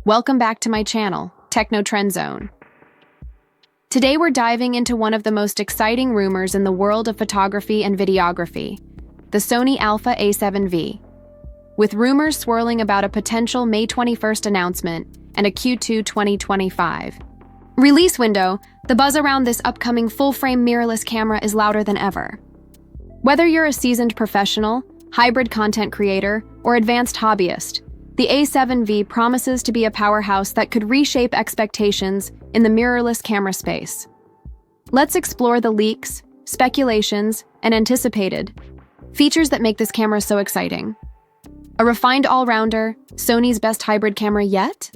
Welcome back to my channel, Techno Trend Zone. Today we're diving into one of the most exciting rumors in the world of photography and videography, the Sony Alpha A7V. With rumors swirling about a potential May 21st announcement and a Q2 2025 release window, the buzz around this upcoming full-frame mirrorless camera is louder than ever. Whether you're a seasoned professional, hybrid content creator, or advanced hobbyist, the A7V promises to be a powerhouse that could reshape expectations in the mirrorless camera space. Let's explore the leaks, speculations, and anticipated features that make this camera so exciting. A refined all-rounder, Sony's best hybrid camera yet?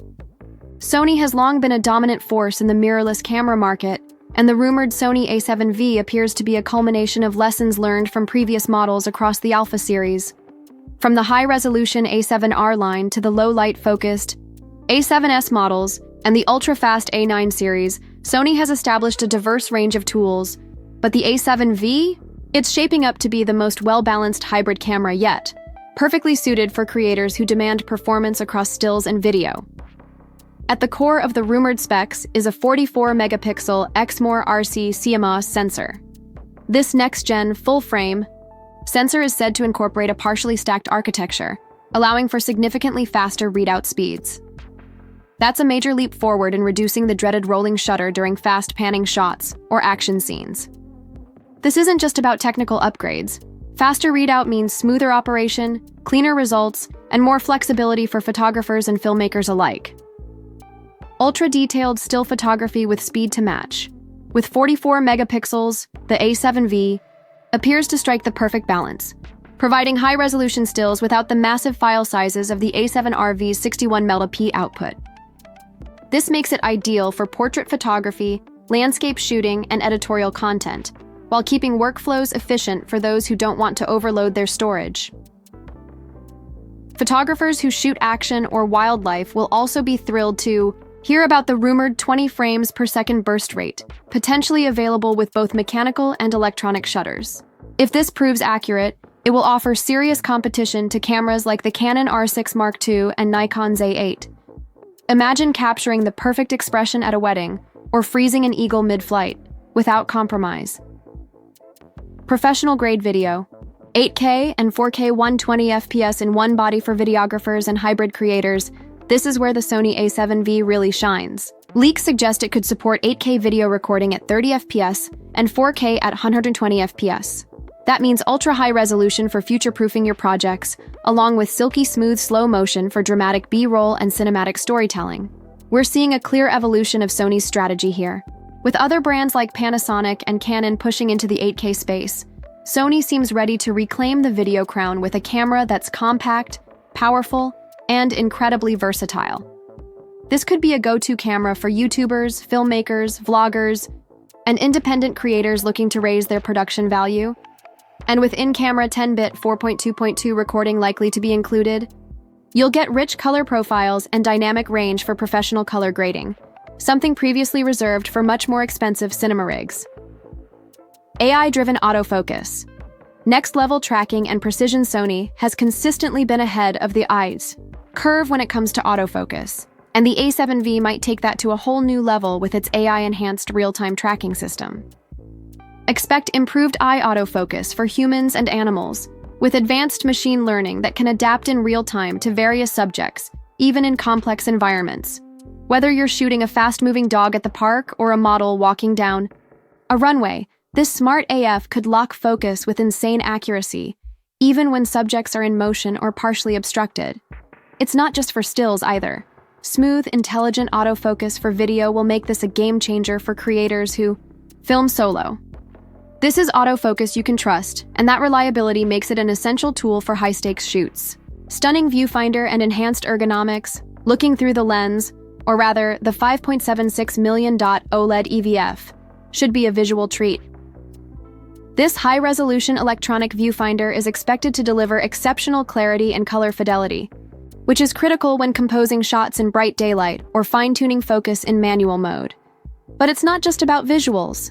Sony has long been a dominant force in the mirrorless camera market, and the rumored Sony A7V appears to be a culmination of lessons learned from previous models across the Alpha series. From the high-resolution A7R line to the low-light-focused A7S models and the ultra-fast A9 series, Sony has established a diverse range of tools. But the A7V? It's shaping up to be the most well-balanced hybrid camera yet, perfectly suited for creators who demand performance across stills and video. At the core of the rumored specs is a 44-megapixel Exmor RC CMOS sensor. This next-gen, full-frame sensor is said to incorporate a partially stacked architecture, allowing for significantly faster readout speeds. That's a major leap forward in reducing the dreaded rolling shutter during fast panning shots or action scenes. This isn't just about technical upgrades. Faster readout means smoother operation, cleaner results, and more flexibility for photographers and filmmakers alike. Ultra-detailed still photography with speed to match. With 44 megapixels, the A7V appears to strike the perfect balance, providing high-resolution stills without the massive file sizes of the A7Rv's 61 megap output. This makes it ideal for portrait photography, landscape shooting, and editorial content, while keeping workflows efficient for those who don't want to overload their storage. Photographers who shoot action or wildlife will also be thrilled to hear about the rumored 20 frames per second burst rate, potentially available with both mechanical and electronic shutters. If this proves accurate, it will offer serious competition to cameras like the Canon R6 Mark II and Nikon Z8. Imagine capturing the perfect expression at a wedding or freezing an eagle mid-flight without compromise. Professional-grade video. 8K and 4K 120 FPS in one body for videographers and hybrid creators. This is where the Sony A7V really shines. Leaks suggest it could support 8K video recording at 30 FPS and 4K at 120 FPS. That means ultra-high resolution for future-proofing your projects, along with silky smooth slow motion for dramatic B-roll and cinematic storytelling. We're seeing a clear evolution of Sony's strategy here. With other brands like Panasonic and Canon pushing into the 8K space, Sony seems ready to reclaim the video crown with a camera that's compact, powerful, and incredibly versatile. This could be a go-to camera for YouTubers, filmmakers, vloggers, and independent creators looking to raise their production value. And with in-camera 10-bit 4.2.2 recording likely to be included, you'll get rich color profiles and dynamic range for professional color grading, something previously reserved for much more expensive cinema rigs. AI-driven autofocus. Next-level tracking and precision. Sony has consistently been ahead of the eyes curve when it comes to autofocus, and the A7V might take that to a whole new level with its AI-enhanced real-time tracking system. Expect improved eye autofocus for humans and animals, with advanced machine learning that can adapt in real time to various subjects, even in complex environments. Whether you're shooting a fast-moving dog at the park or a model walking down a runway, this smart AF could lock focus with insane accuracy, even when subjects are in motion or partially obstructed. It's not just for stills either. Smooth, intelligent autofocus for video will make this a game-changer for creators who film solo. This is autofocus you can trust, and that reliability makes it an essential tool for high-stakes shoots. Stunning viewfinder and enhanced ergonomics, looking through the lens, or rather, the 5.76 million dot OLED EVF, should be a visual treat. This high-resolution electronic viewfinder is expected to deliver exceptional clarity and color fidelity, which is critical when composing shots in bright daylight or fine-tuning focus in manual mode. But it's not just about visuals.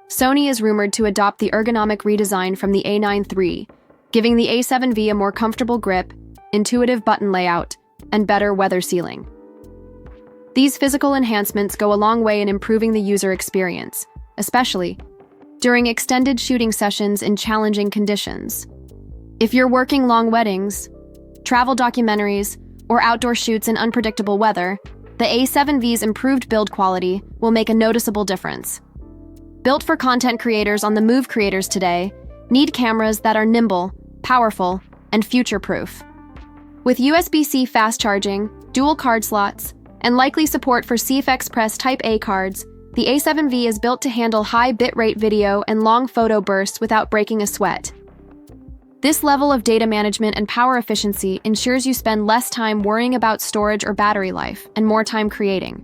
Sony is rumored to adopt the ergonomic redesign from the A9 III, giving the A7V a more comfortable grip, intuitive button layout, and better weather sealing. These physical enhancements go a long way in improving the user experience, especially during extended shooting sessions in challenging conditions. If you're working long weddings, travel documentaries, or outdoor shoots in unpredictable weather, the A7V's improved build quality will make a noticeable difference. Built for content creators on the move, creators today need cameras that are nimble, powerful, and future-proof. With USB-C fast charging, dual card slots, and likely support for CFX Press Type A cards, the A7V is built to handle high bitrate video and long photo bursts without breaking a sweat. This level of data management and power efficiency ensures you spend less time worrying about storage or battery life and more time creating.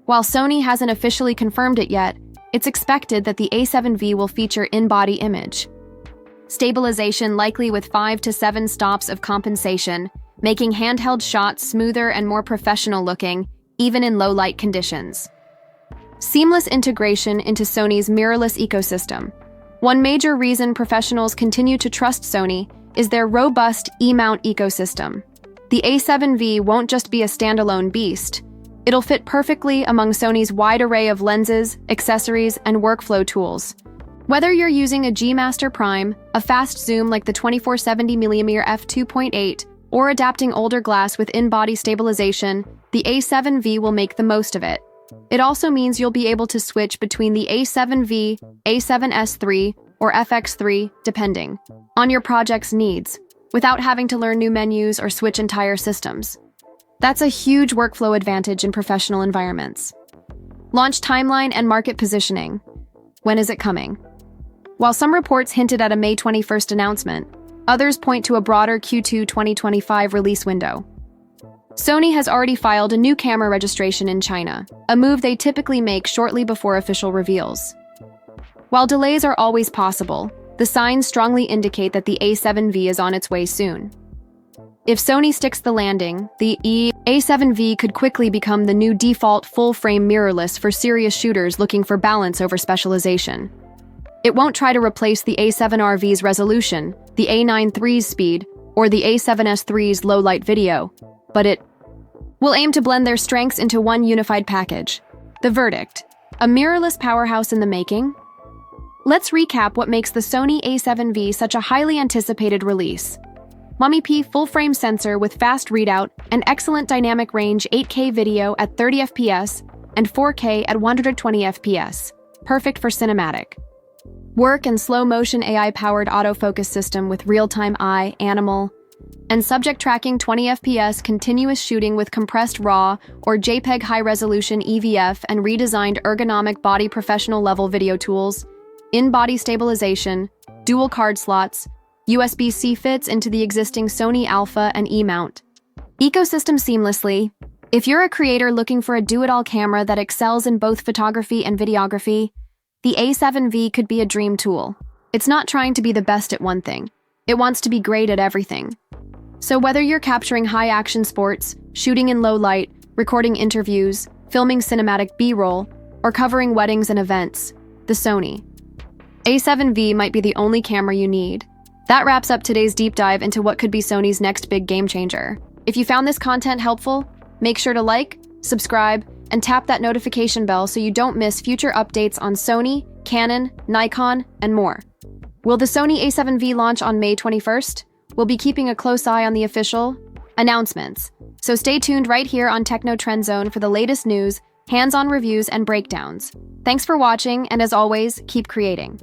While Sony hasn't officially confirmed it yet, it's expected that the A7V will feature in-body image stabilization, likely with 5 to 7 stops of compensation, making handheld shots smoother and more professional looking, even in low-light conditions. Seamless integration into Sony's mirrorless ecosystem. One major reason professionals continue to trust Sony is their robust E-mount ecosystem. The A7V won't just be a standalone beast. It'll fit perfectly among Sony's wide array of lenses, accessories, and workflow tools. Whether you're using a G Master Prime, a fast zoom like the 2470mm f2.8, or adapting older glass with in-body stabilization, the A7V will make the most of it. It also means you'll be able to switch between the A7V, A7S3, or FX3, depending on your project's needs, without having to learn new menus or switch entire systems. That's a huge workflow advantage in professional environments. Launch timeline and market positioning. When is it coming? While some reports hinted at a May 21st announcement, others point to a broader Q2 2025 release window. Sony has already filed a new camera registration in China, a move they typically make shortly before official reveals. While delays are always possible, the signs strongly indicate that the A7V is on its way soon. If Sony sticks the landing, the A7V could quickly become the new default full-frame mirrorless for serious shooters looking for balance over specialization. It won't try to replace the A7RV's resolution, the A9III's speed, or the A7S3's low-light video, but it will aim to blend their strengths into one unified package. The verdict: a mirrorless powerhouse in the making? Let's recap what makes the Sony A7V such a highly anticipated release. Mummy P full-frame sensor with fast readout and excellent dynamic range, 8K video at 30 FPS and 4K at 120 FPS, perfect for cinematic work, and slow-motion AI-powered autofocus system with real-time eye, animal, and subject tracking, 20 FPS continuous shooting with compressed RAW or JPEG high-resolution EVF and redesigned ergonomic body professional-level video tools, in-body stabilization, dual card slots, USB-C fits into the existing Sony Alpha and E-mount. Ecosystem seamlessly. If you're a creator looking for a do-it-all camera that excels in both photography and videography, the A7V could be a dream tool. It's not trying to be the best at one thing. It wants to be great at everything. So whether you're capturing high-action sports, shooting in low light, recording interviews, filming cinematic B-roll, or covering weddings and events, the Sony A7V might be the only camera you need. That wraps up today's deep dive into what could be Sony's next big game changer. If you found this content helpful, make sure to like, subscribe, and tap that notification bell so you don't miss future updates on Sony, Canon, Nikon, and more. Will the Sony A7V launch on May 21st? We'll be keeping a close eye on the official announcements, so stay tuned right here on Techno Trend Zone for the latest news, hands-on reviews, and breakdowns. Thanks for watching, and as always, keep creating.